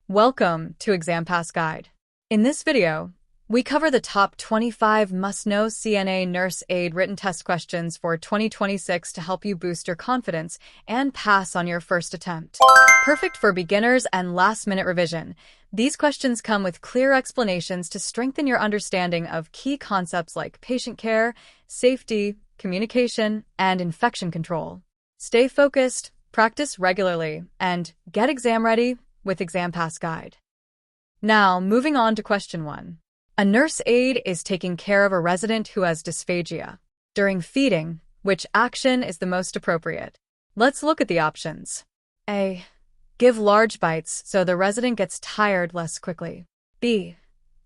Welcome to Exam Pass Guide. In this video, we cover the top 25 must-know CNA Nurse Aide written test questions for 2026 to help you boost your confidence and pass on your first attempt. Perfect for beginners and last-minute revision, these questions come with clear explanations to strengthen your understanding of key concepts like patient care, safety, communication, and infection control. Stay focused, practice regularly, and get exam ready with Exam Pass Guide. Now, moving on to question 1. A nurse aide is taking care of a resident who has dysphagia. During feeding, which action is the most appropriate? Let's look at the options. A. Give large bites so the resident gets tired less quickly. B.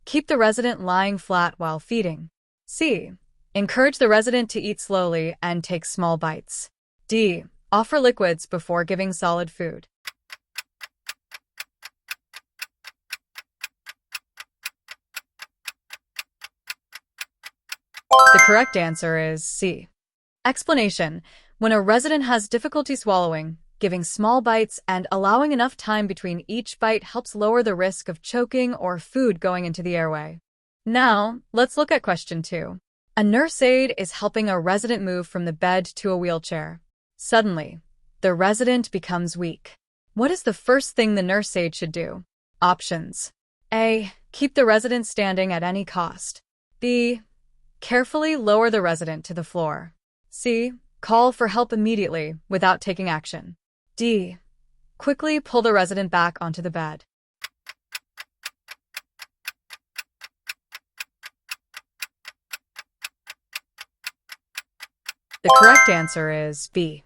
Keep the resident lying flat while feeding. C. Encourage the resident to eat slowly and take small bites. D. Offer liquids before giving solid food. The correct answer is C. Explanation: when a resident has difficulty swallowing, giving small bites and allowing enough time between each bite helps lower the risk of choking or food going into the airway. Now, let's look at question 2. A nurse aide is helping a resident move from the bed to a wheelchair. Suddenly, the resident becomes weak. What is the first thing the nurse aide should do? Options. A. Keep the resident standing at any cost. B. Carefully lower the resident to the floor. C. Call for help immediately without taking action. D. Quickly pull the resident back onto the bed. The correct answer is B.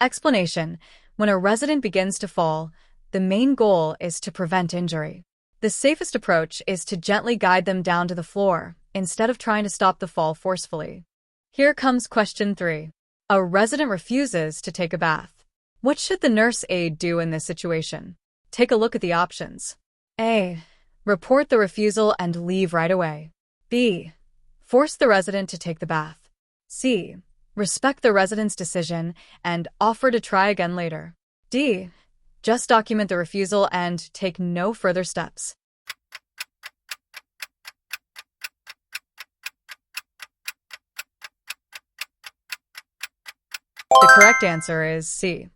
Explanation: when a resident begins to fall, the main goal is to prevent injury. The safest approach is to gently guide them down to the floor, instead of trying to stop the fall forcefully. Here comes question 3. A resident refuses to take a bath. What should the nurse aide do in this situation? Take a look at the options. A. Report the refusal and leave right away. B. Force the resident to take the bath. C. Respect the resident's decision and offer to try again later. D. Just document the refusal and take no further steps. The correct answer is C.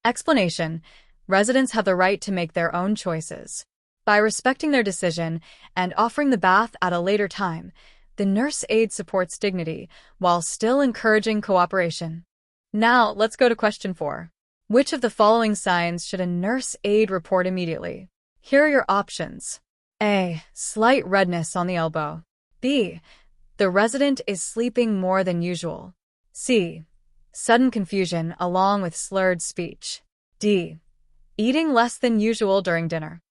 Explanation: residents have the right to make their own choices. By respecting their decision and offering the bath at a later time, the nurse aide supports dignity while still encouraging cooperation. Now, let's go to question 4. Which of the following signs should a nurse aide report immediately? Here are your options. A. Slight redness on the elbow. B. The resident is sleeping more than usual. C. Sudden confusion along with slurred speech. D. Eating less than usual during dinner.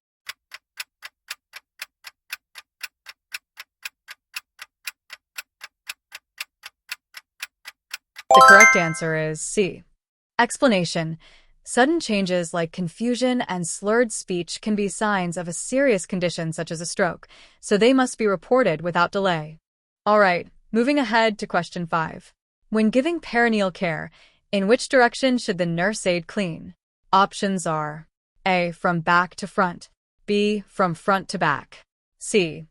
The correct answer is C. Explanation: sudden changes like confusion and slurred speech can be signs of a serious condition such as a stroke, so they must be reported without delay. Alright, moving ahead to question 5. When giving perineal care, in which direction should the nurse aide clean? Options are A. From back to front. B. From front to back. C.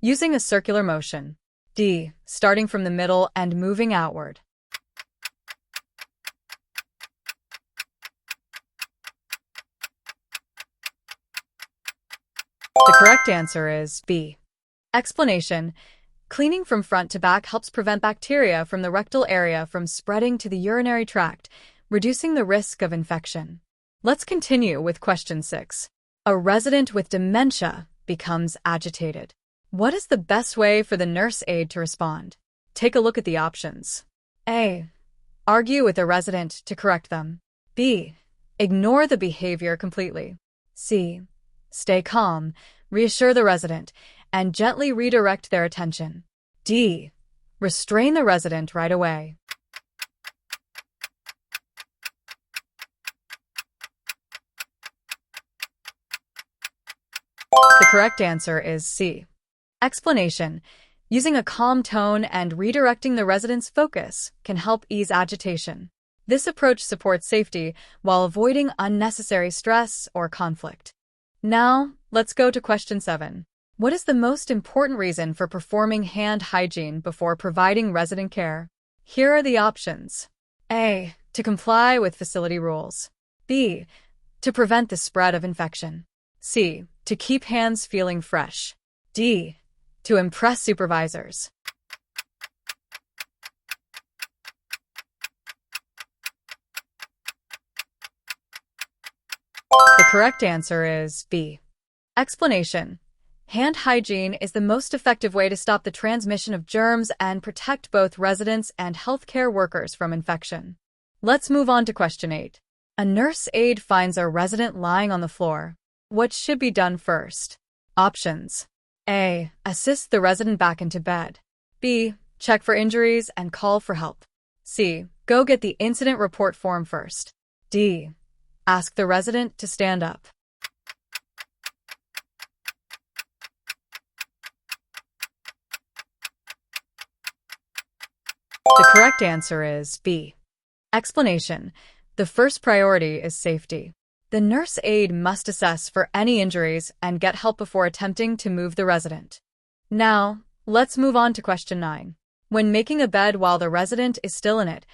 Using a circular motion. D. Starting from the middle and moving outward. The correct answer is B. Explanation: cleaning from front to back helps prevent bacteria from the rectal area from spreading to the urinary tract, reducing the risk of infection. Let's continue with question 6. A resident with dementia becomes agitated. What is the best way for the nurse aide to respond? Take a look at the options. A. Argue with the resident to correct them. B. Ignore the behavior completely. C. Stay calm, reassure the resident, and gently redirect their attention. D. Restrain the resident right away. The correct answer is C. Explanation: using a calm tone and redirecting the resident's focus can help ease agitation. This approach supports safety while avoiding unnecessary stress or conflict. Now, let's go to question 7. What is the most important reason for performing hand hygiene before providing resident care? Here are the options. A. To comply with facility rules. B. To prevent the spread of infection. C. To keep hands feeling fresh. D. To impress supervisors. The correct answer is B. Explanation. Hand hygiene is the most effective way to stop the transmission of germs and protect both residents and healthcare workers from infection. Let's move on to question 8. A nurse aide finds a resident lying on the floor. What should be done first? Options. A. Assist the resident back into bed. B. Check for injuries and call for help. C. Go get the incident report form first. D. Ask the resident to stand up. The correct answer is B. Explanation. The first priority is safety. The nurse aide must assess for any injuries and get help before attempting to move the resident. Now, let's move on to question 9. When making a bed while the resident is still in it,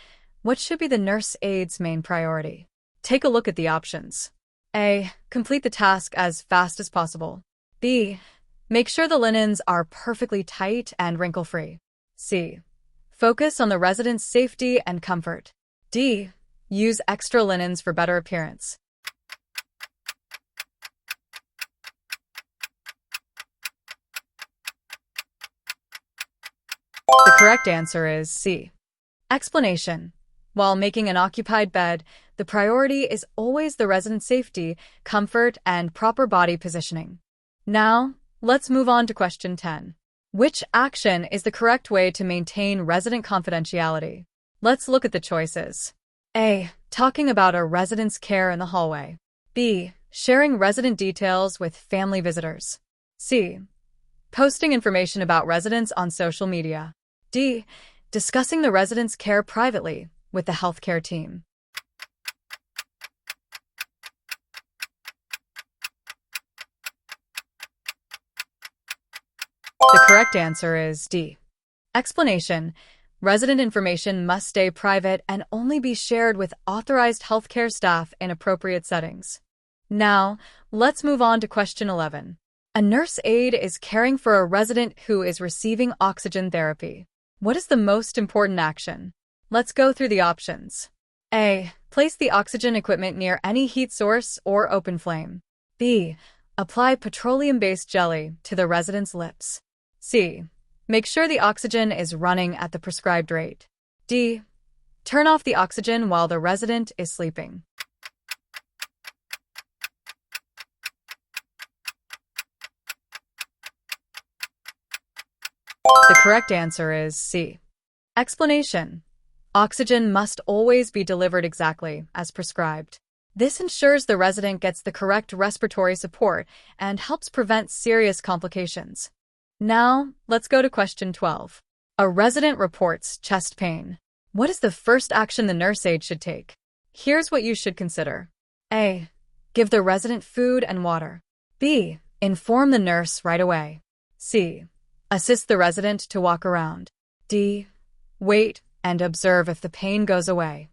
what should be the nurse aide's main priority? Take a look at the options. A. Complete the task as fast as possible. B. Make sure the linens are perfectly tight and wrinkle-free. C. Focus on the resident's safety and comfort. D. Use extra linens for better appearance. The correct answer is C. Explanation. While making an occupied bed, the priority is always the resident's safety, comfort, and proper body positioning. Now, let's move on to question 10. Which action is the correct way to maintain resident confidentiality? Let's look at the choices. A. Talking about a resident's care in the hallway. B. Sharing resident details with family visitors. C. Posting information about residents on social media. D. Discussing the resident's care privately with the healthcare team. The correct answer is D. Explanation. Resident information must stay private and only be shared with authorized healthcare staff in appropriate settings. Now, let's move on to question 11. A nurse aide is caring for a resident who is receiving oxygen therapy. What is the most important action? Let's go through the options. A. Place the oxygen equipment near any heat source or open flame. B. Apply petroleum-based jelly to the resident's lips. C. Make sure the oxygen is running at the prescribed rate. D. Turn off the oxygen while the resident is sleeping. The correct answer is C. Explanation. Oxygen must always be delivered exactly as prescribed. This ensures the resident gets the correct respiratory support and helps prevent serious complications. Now, let's go to question 12. A resident reports chest pain. What is the first action the nurse aide should take? Here's what you should consider. A. Give the resident food and water. B. Inform the nurse right away. C. Assist the resident to walk around. D. Wait and observe if the pain goes away.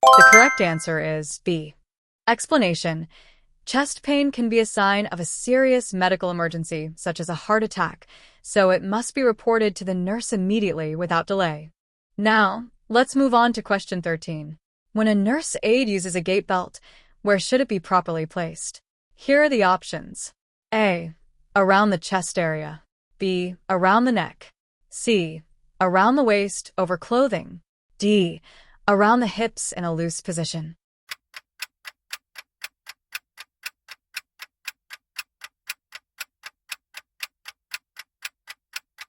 The correct answer is B. Explanation. Chest pain can be a sign of a serious medical emergency, such as a heart attack, so it must be reported to the nurse immediately without delay. Now, let's move on to question 13. When a nurse aide uses a gait belt, where should it be properly placed? Here are the options. A. Around the chest area. B. Around the neck. C. Around the waist over clothing. D. Around the hips in a loose position.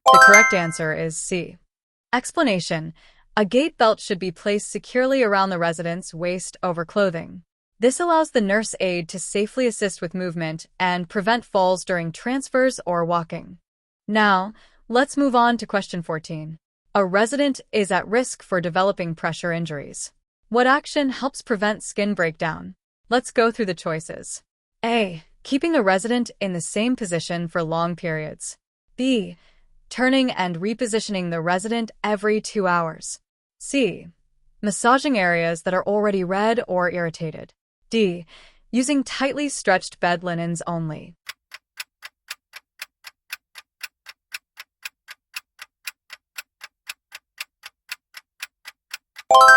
The correct answer is C. Explanation. A gait belt should be placed securely around the resident's waist over clothing. This allows the nurse aide to safely assist with movement and prevent falls during transfers or walking. Now, let's move on to question 14. A resident is at risk for developing pressure injuries. What action helps prevent skin breakdown? Let's go through the choices. A. Keeping a resident in the same position for long periods. B. Turning and repositioning the resident every 2 hours. C. Massaging areas that are already red or irritated. D. Using tightly stretched bed linens only.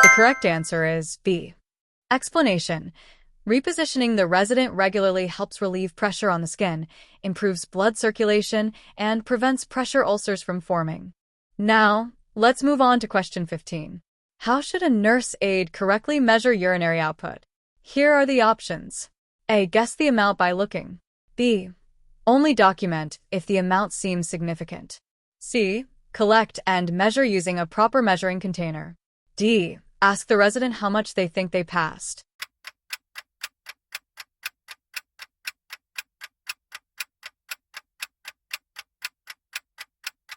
The correct answer is B. Explanation. Repositioning the resident regularly helps relieve pressure on the skin, improves blood circulation, and prevents pressure ulcers from forming. Now, let's move on to question 15. How should a nurse aide correctly measure urinary output? Here are the options. A. Guess the amount by looking. B. Only document if the amount seems significant. C. Collect and measure using a proper measuring container. D. Ask the resident how much they think they passed.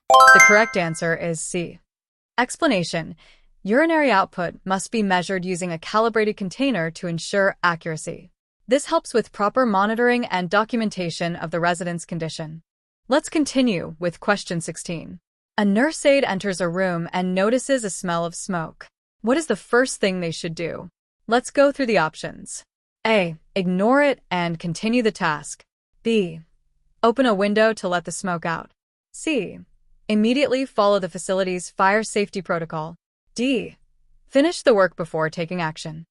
The correct answer is C. Explanation. Urinary output must be measured using a calibrated container to ensure accuracy. This helps with proper monitoring and documentation of the resident's condition. Let's continue with question 16. A nurse aide enters a room and notices a smell of smoke. What is the first thing they should do? Let's go through the options. A. Ignore it and continue the task. B. Open a window to let the smoke out. C. Immediately follow the facility's fire safety protocol. D. Finish the work before taking action.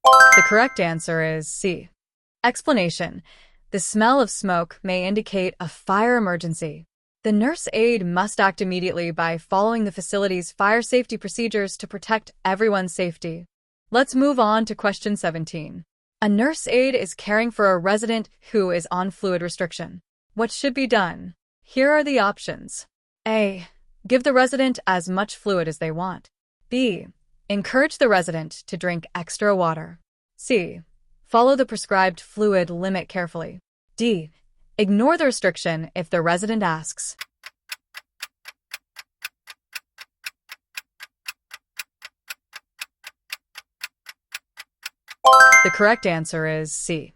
The correct answer is C. Explanation. The smell of smoke may indicate a fire emergency. The nurse aide must act immediately by following the facility's fire safety procedures to protect everyone's safety. Let's move on to question 17. A nurse aide is caring for a resident who is on fluid restriction. What should be done? Here are the options. A. Give the resident as much fluid as they want. B. Encourage the resident to drink extra water. C. Follow the prescribed fluid limit carefully. D. Ignore the restriction if the resident asks. The correct answer is C.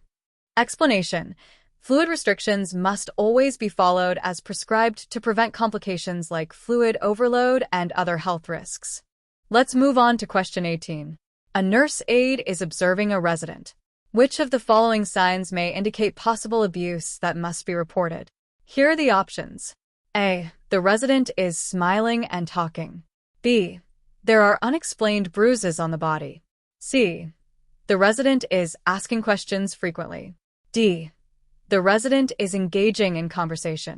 Explanation. Fluid restrictions must always be followed as prescribed to prevent complications like fluid overload and other health risks. Let's move on to question 18. A nurse aide is observing a resident. Which of the following signs may indicate possible abuse that must be reported? Here are the options. A. The resident is smiling and talking. B. There are unexplained bruises on the body. C. The resident is asking questions frequently. D. The resident is engaging in conversation.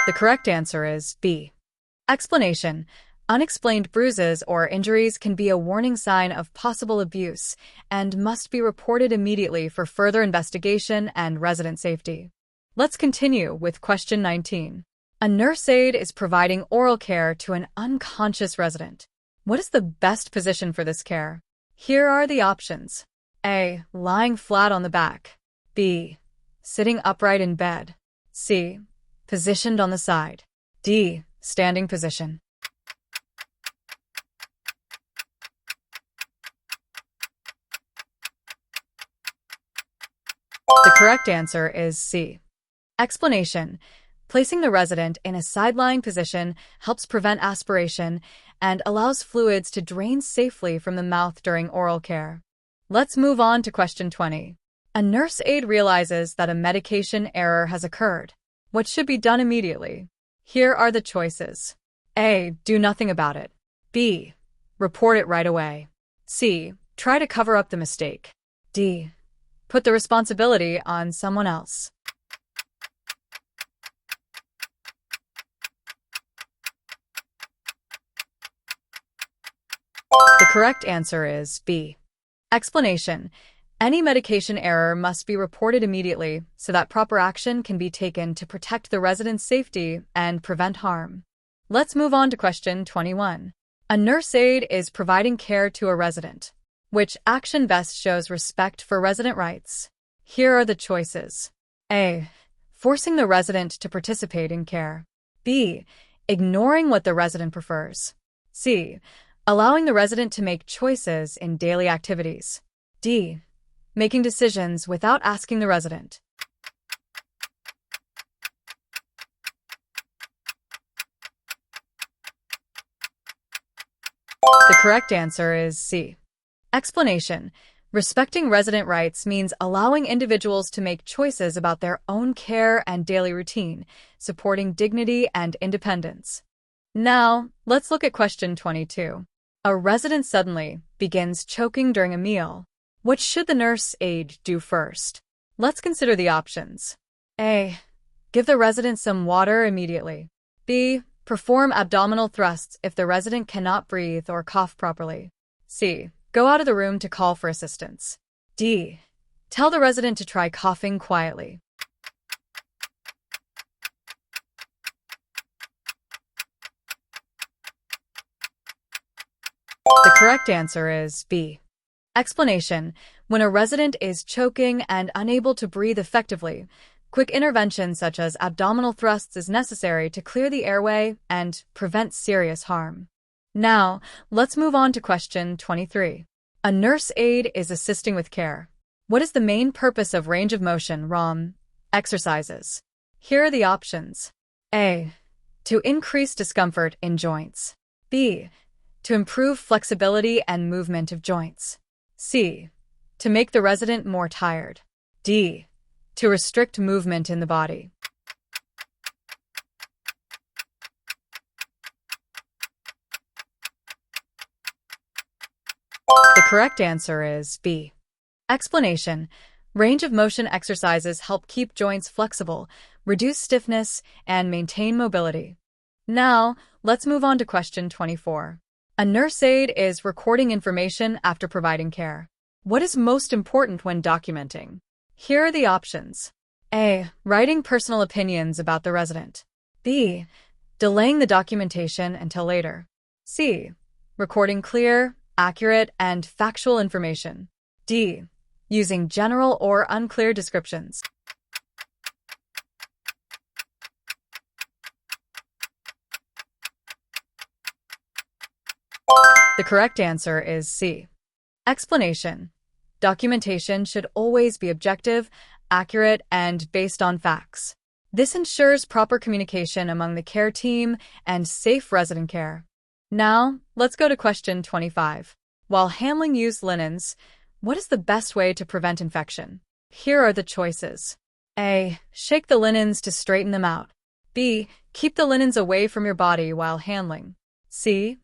The correct answer is B. Explanation. Unexplained bruises or injuries can be a warning sign of possible abuse and must be reported immediately for further investigation and resident safety. Let's continue with question 19. A nurse aide is providing oral care to an unconscious resident. What is the best position for this care? Here are the options. A. Lying flat on the back. B. Sitting upright in bed. C. Positioned on the side. D. Standing position. The correct answer is C. Explanation. Placing the resident in a side-lying position helps prevent aspiration and allows fluids to drain safely from the mouth during oral care. Let's move on to question 20. A nurse aide realizes that a medication error has occurred. What should be done immediately? Here are the choices. A. Do nothing about it. B. Report it right away. C. Try to cover up the mistake. D. Put the responsibility on someone else. The correct answer is B. Explanation. Any medication error must be reported immediately so that proper action can be taken to protect the resident's safety and prevent harm. let's move on to question 21. A nurse aide is providing care to a resident. Which action best shows respect for resident rights? Here are the choices. A. Forcing the resident to participate in care. B. Ignoring what the resident prefers. C. Allowing the resident to make choices in daily activities. D. Making decisions without asking the resident. The correct answer is C. Explanation. Respecting resident rights means allowing individuals to make choices about their own care and daily routine, supporting dignity and independence. Now, let's look at question 22. A resident suddenly begins choking during a meal. What should the nurse aide do first? Let's consider the options. A. Give the resident some water immediately. B. Perform abdominal thrusts if the resident cannot breathe or cough properly. C. Go out of the room to call for assistance. D. Tell the resident to try coughing quietly. The correct answer is B. Explanation. When a resident is choking and unable to breathe effectively, quick intervention such as abdominal thrusts is necessary to clear the airway and prevent serious harm. Now, let's move on to question 23. A nurse aide is assisting with care. What is the main purpose of range of motion (ROM) exercises? Here are the options. A. To increase discomfort in joints. B. To improve flexibility and movement of joints. C. To make the resident more tired. D. To restrict movement in the body. The correct answer is B. Explanation. Range of motion exercises help keep joints flexible, reduce stiffness, and maintain mobility. Now, let's move on to question 24. A nurse aide is recording information after providing care. What is most important when documenting? Here are the options. A. Writing personal opinions about the resident. B. Delaying the documentation until later. C. Recording clear, accurate, and factual information. D. Using general or unclear descriptions. The correct answer is C. Explanation. Documentation should always be objective, accurate, and based on facts. This ensures proper communication among the care team and safe resident care. Now, let's go to question 25. While handling used linens, what is the best way to prevent infection? Here are the choices. A. Shake the linens to straighten them out. B. Keep the linens away from your body while handling. C.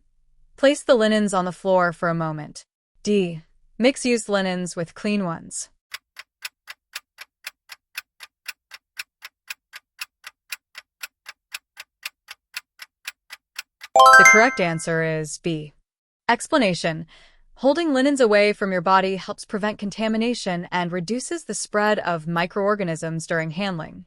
Place the linens on the floor for a moment. D. Mix used linens with clean ones. The correct answer is B. Explanation. Holding linens away from your body helps prevent contamination and reduces the spread of microorganisms during handling.